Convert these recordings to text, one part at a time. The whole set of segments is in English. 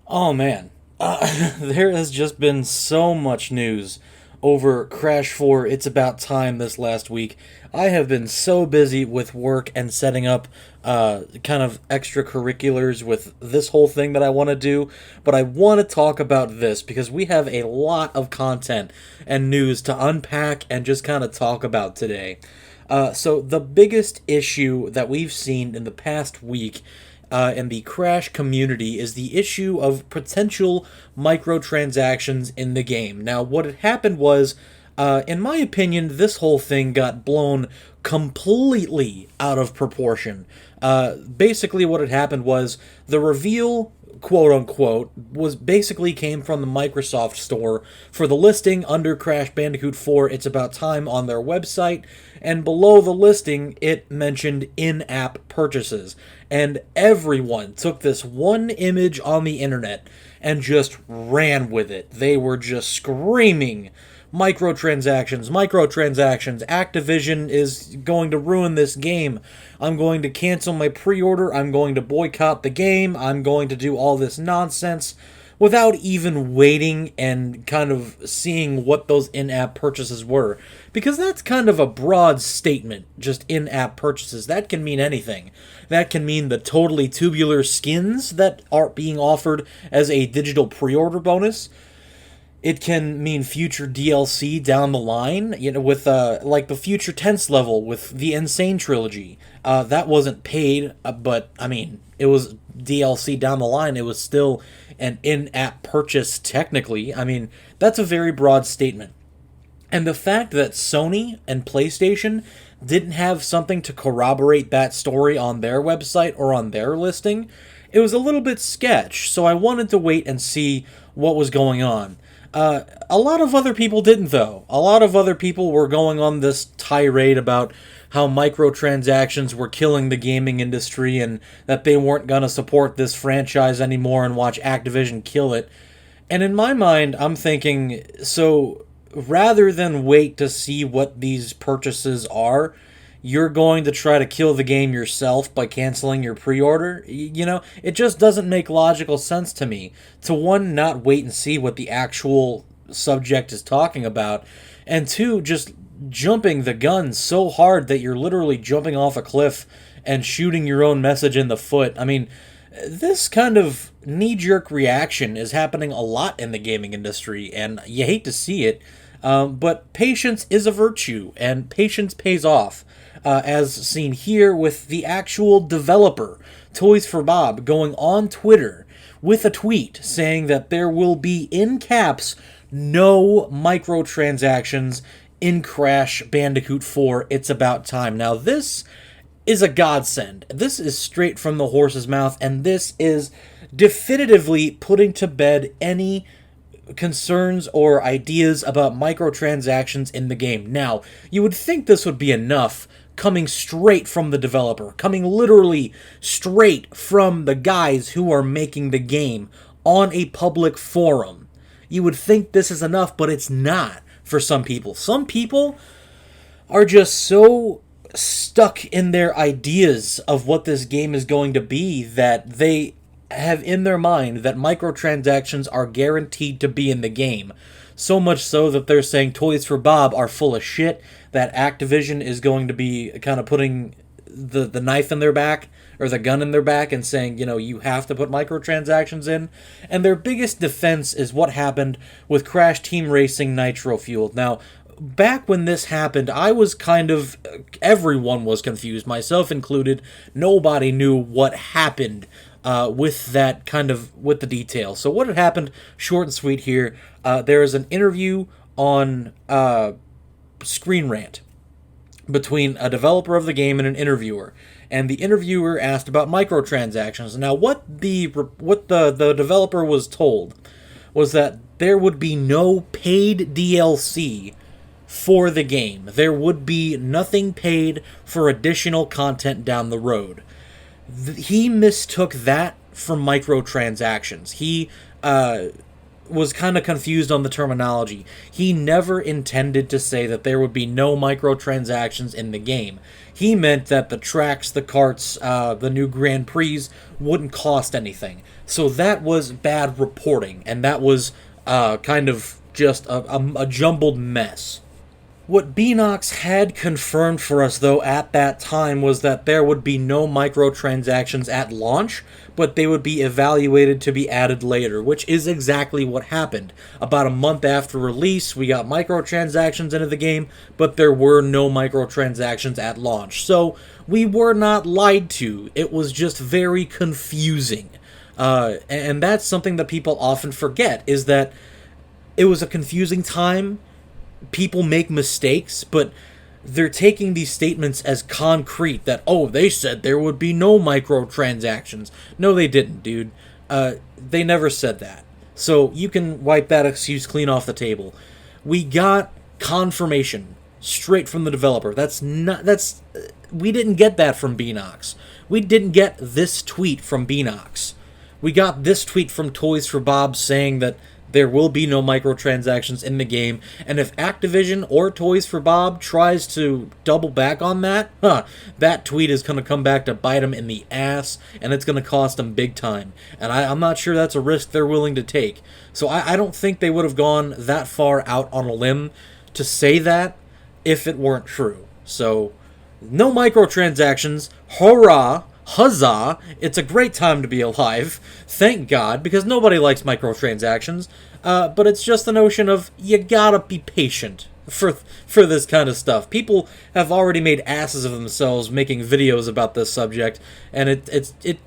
Oh man, there has just been so much news over Crash 4 It's About Time this last week. I have been so busy with work and setting up kind of extracurriculars with this whole thing that I want to do, but I want to talk about this because we have a lot of content and news to unpack and just kind of talk about today. So, the biggest issue that we've seen in the past week in the Crash community is the issue of potential microtransactions in the game. Now, what had happened was, in my opinion, this whole thing got blown completely out of proportion. Basically, what had happened was the reveal, quote unquote, was basically came from the Microsoft store for the listing under Crash Bandicoot 4 It's About Time on their website, and below the listing it mentioned in-app purchases. And everyone took this one image on the internet and just ran with it. They were just screaming microtransactions, microtransactions. Activision is going to ruin this game. I'm going to cancel my pre-order. I'm going to boycott the game. I'm going to do all this nonsense without even waiting and kind of seeing what those in-app purchases were. Because that's kind of a broad statement, just in-app purchases. That can mean anything. That can mean the totally tubular skins that are being offered as a digital pre-order bonus. It can mean future DLC down the line, with like the future tense level with the Insane trilogy. That wasn't paid, but I mean, it was DLC down the line. It was still an in-app purchase technically. I mean, that's a very broad statement. And the fact that Sony and PlayStation didn't have something to corroborate that story on their website or on their listing, it was a little bit sketch. So I wanted to wait and see what was going on. A lot of other people didn't, though. A lot of other people were going on this tirade about how microtransactions were killing the gaming industry and that they weren't going to support this franchise anymore and watch Activision kill it. And in my mind, I'm thinking, so rather than wait to see what these purchases are, you're going to try to kill the game yourself by canceling your pre-order. It just doesn't make logical sense to me. To one, not wait and see what the actual subject is talking about, and two, just jumping the gun so hard that you're literally jumping off a cliff and shooting your own message in the foot. I mean, this kind of knee-jerk reaction is happening a lot in the gaming industry, and you hate to see it, but patience is a virtue, and patience pays off. As seen here with the actual developer, Toys for Bob, going on Twitter with a tweet saying that there will be, in caps, no microtransactions in Crash Bandicoot 4 It's About Time. Now, this is a godsend. This is straight from the horse's mouth, and this is definitively putting to bed any concerns or ideas about microtransactions in the game. Now, you would think this would be enough coming straight from the developer, coming literally straight from the guys who are making the game on a public forum. You would think this is enough, but it's not for some people. Some people are just so stuck in their ideas of what this game is going to be that they have in their mind that microtransactions are guaranteed to be in the game. So much so that they're saying Toys for Bob are full of shit, that Activision is going to be kind of putting the knife in their back, or the gun in their back, and saying, you have to put microtransactions in. And their biggest defense is what happened with Crash Team Racing Nitro Fueled. Now, back when this happened, everyone was confused, myself included. Nobody knew what happened with the details. So what had happened, short and sweet here, there is an interview on Screen Rant between a developer of the game and an interviewer. And the interviewer asked about microtransactions. Now, what the developer was told was that there would be no paid DLC for the game. There would be nothing paid for additional content down the road. He mistook that for microtransactions. He was kind of confused on the terminology. He never intended to say that there would be no microtransactions in the game. He meant that the tracks, the carts, the new Grand Prix wouldn't cost anything. So that was bad reporting, and that was kind of just a jumbled mess. What Beanox had confirmed for us, though, at that time was that there would be no microtransactions at launch, but they would be evaluated to be added later, which is exactly what happened. About a month after release, we got microtransactions into the game, but there were no microtransactions at launch. So we were not lied to. It was just very confusing. And that's something that people often forget, is that it was a confusing time. People make mistakes, but they're taking these statements as concrete that, oh, they said there would be no microtransactions. No, they didn't, dude. They never said that. So you can wipe that excuse clean off the table. We got confirmation straight from the developer. We didn't get that from Beanox. We didn't get this tweet from Beanox. We got this tweet from Toys for Bob saying that there will be no microtransactions in the game, and if Activision or Toys for Bob tries to double back on that, that tweet is going to come back to bite them in the ass, and it's going to cost them big time. And I'm not sure that's a risk they're willing to take. So I don't think they would have gone that far out on a limb to say that if it weren't true. So, no microtransactions, hurrah! Huzzah! It's a great time to be alive. Thank God, because nobody likes microtransactions. But it's just the notion of you gotta be patient for this kind of stuff. People have already made asses of themselves making videos about this subject, and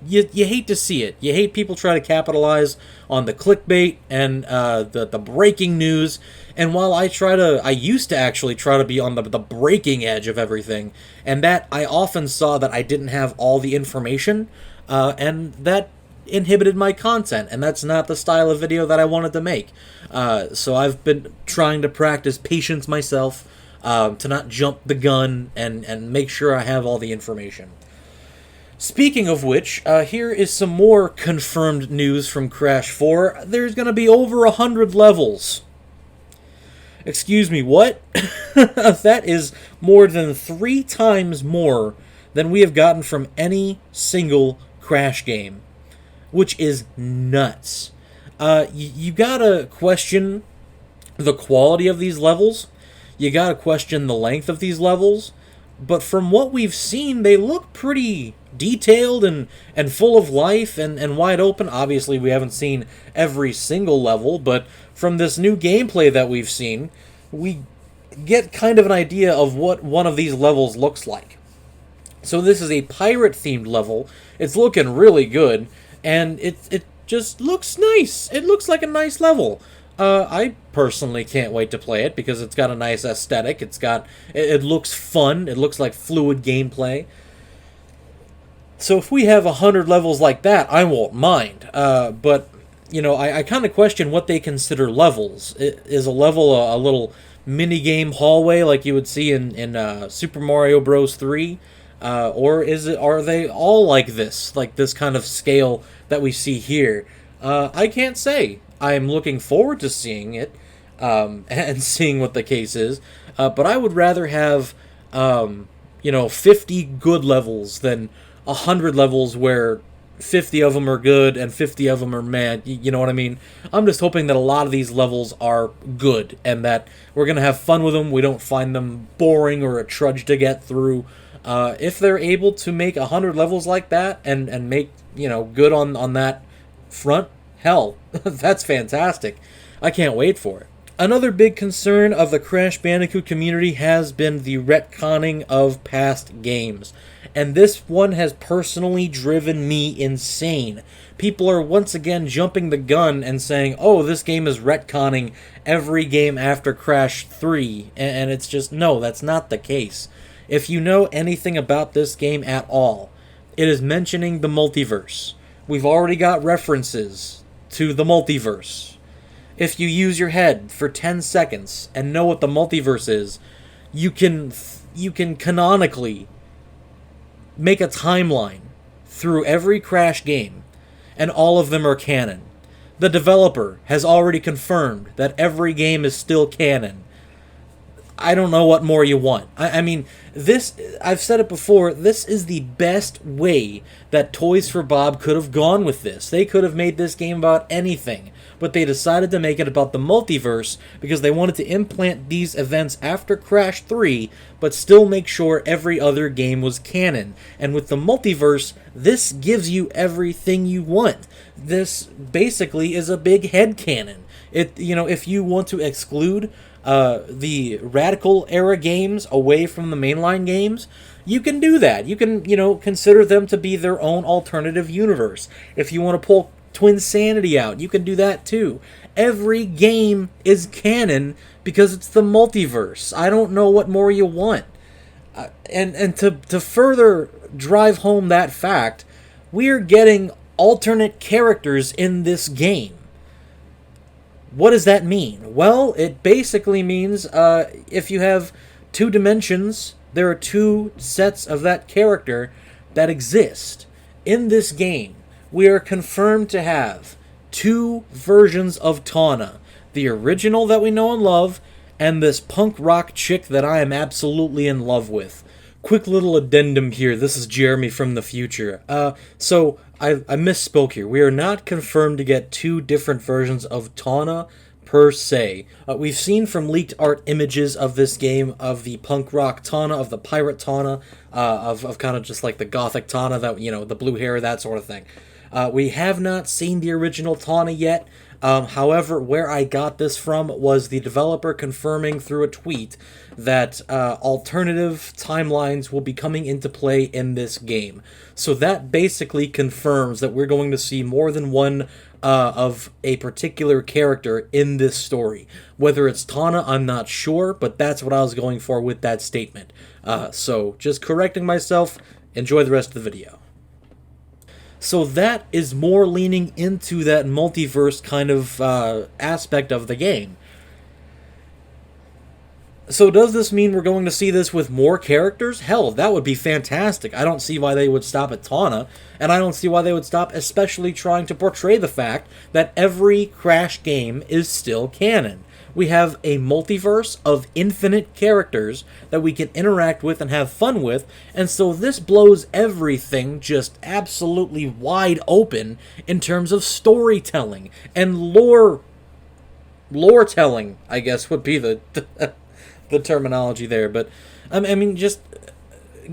you hate to see it. You hate people try to capitalize on the clickbait and the breaking news. And while I used to actually try to be on the breaking edge of everything, and that I often saw that I didn't have all the information, and that inhibited my content, and that's not the style of video that I wanted to make. So I've been trying to practice patience myself, to not jump the gun and make sure I have all the information. Speaking of which, here is some more confirmed news from Crash 4. There's going to be over 100 levels. Excuse me, what? That is more than 3 times more than we have gotten from any single Crash game, which is nuts. You gotta question the quality of these levels. You gotta question the length of these levels. But from what we've seen, they look pretty detailed and full of life and wide open. Obviously, we haven't seen every single level, but from this new gameplay that we've seen, we get kind of an idea of what one of these levels looks like. So this is a pirate-themed level. It's looking really good, and it just looks nice. It looks like a nice level. I personally can't wait to play it because it's got a nice aesthetic. It looks fun. It looks like fluid gameplay. So if we have 100 levels like that, I won't mind. But you know, I kind of question what they consider levels. Is a level a little mini-game hallway like you would see in Super Mario Bros. 3? Or are they all like this kind of scale that we see here? I can't say. I'm looking forward to seeing it, and seeing what the case is. But I would rather have, 50 good levels than 100 levels where 50 of them are good and 50 of them are mad. You know what I mean? I'm just hoping that a lot of these levels are good and that we're going to have fun with them. We don't find them boring or a trudge to get through. If they're able to make 100 levels like that and make, good on that front, hell, that's fantastic. I can't wait for it. Another big concern of the Crash Bandicoot community has been the retconning of past games. And this one has personally driven me insane. People are once again jumping the gun and saying, oh, this game is retconning every game after Crash 3. And it's just, no, that's not the case. If you know anything about this game at all, it is mentioning the multiverse. We've already got references to the multiverse. If you use your head for 10 seconds and know what the multiverse is, you can canonically make a timeline through every Crash game, and all of them are canon. The developer has already confirmed that every game is still canon. I don't know what more you want. I mean, this, I've said it before, this is the best way that Toys for Bob could have gone with this. They could have made this game about anything, but they decided to make it about the multiverse because they wanted to implant these events after Crash 3, but still make sure every other game was canon. And with the multiverse, this gives you everything you want. This basically is a big headcanon. If you want to exclude the Radical era games away from the mainline games, you can do that. You can, consider them to be their own alternative universe. If you want to pull Twinsanity out, you can do that too. Every game is canon because it's the multiverse. I don't know what more you want. And to further drive home that fact, we're getting alternate characters in this game. What does that mean? Well, it basically means if you have two dimensions, there are two sets of that character that exist. In this game, we are confirmed to have two versions of Tawna. The original that we know and love, and this punk rock chick that I am absolutely in love with. Quick little addendum here. This is Jeremy from the future. So I misspoke here. We are not confirmed to get two different versions of Tawna per se. We've seen from leaked art images of this game of the punk rock Tawna, of the pirate Tawna, of kind of just like the gothic Tawna, that, the blue hair, that sort of thing. We have not seen the original Tawna yet. However, where I got this from was the developer confirming through a tweet that alternative timelines will be coming into play in this game. So that basically confirms that we're going to see more than one of a particular character in this story. Whether it's Tawna, I'm not sure, but that's what I was going for with that statement. So just correcting myself, enjoy the rest of the video. So that is more leaning into that multiverse kind of aspect of the game. So does this mean we're going to see this with more characters? Hell, that would be fantastic. I don't see why they would stop at Tawna, and I don't see why they would stop especially trying to portray the fact that every Crash game is still canon. We have a multiverse of infinite characters that we can interact with and have fun with, and so this blows everything just absolutely wide open in terms of storytelling and lore-telling, I guess would be the terminology there. But I mean, just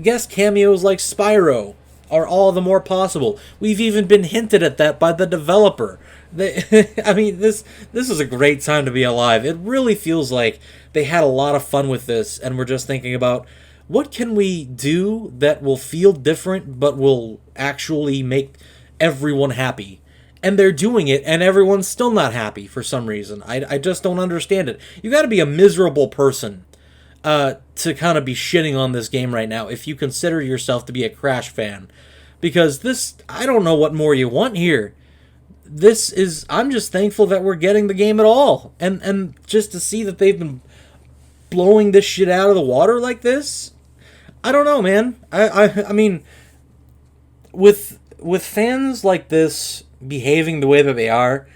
guest cameos like Spyro are all the more possible. We've even been hinted at that by the developer. I mean, this is a great time to be alive. It really feels like they had a lot of fun with this, and we're just thinking about what can we do that will feel different but will actually make everyone happy. And they're doing it, and everyone's still not happy for some reason. I just don't understand it. You got to be a miserable person to kind of be shitting on this game right now if you consider yourself to be a Crash fan. Because this, I don't know what more you want here. I'm just thankful that we're getting the game at all. And just to see that they've been blowing this shit out of the water like this, I don't know, man. I mean, with fans like this behaving the way that they are,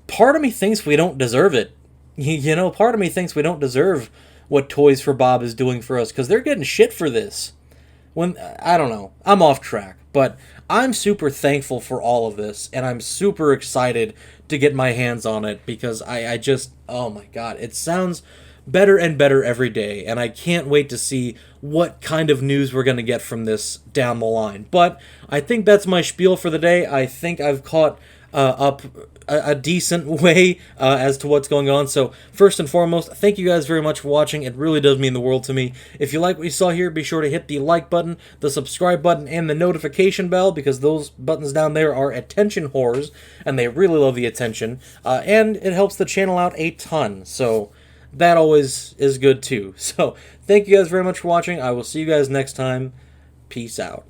part of me thinks we don't deserve it. Part of me thinks we don't deserve what Toys for Bob is doing for us, because they're getting shit for this. I don't know. I'm off track, but I'm super thankful for all of this, and I'm super excited to get my hands on it, because I just, oh my god, it sounds better and better every day, and I can't wait to see what kind of news we're going to get from this down the line. But I think that's my spiel for the day. I think I've caught up a decent way as to what's going on. So first and foremost, thank you guys very much for watching. It really does mean the world to me. If you like what you saw here, be sure to hit the like button, the subscribe button, and the notification bell, because those buttons down there are attention whores, and they really love the attention. And it helps the channel out a ton. So that always is good too. So thank you guys very much for watching. I will see you guys next time. Peace out.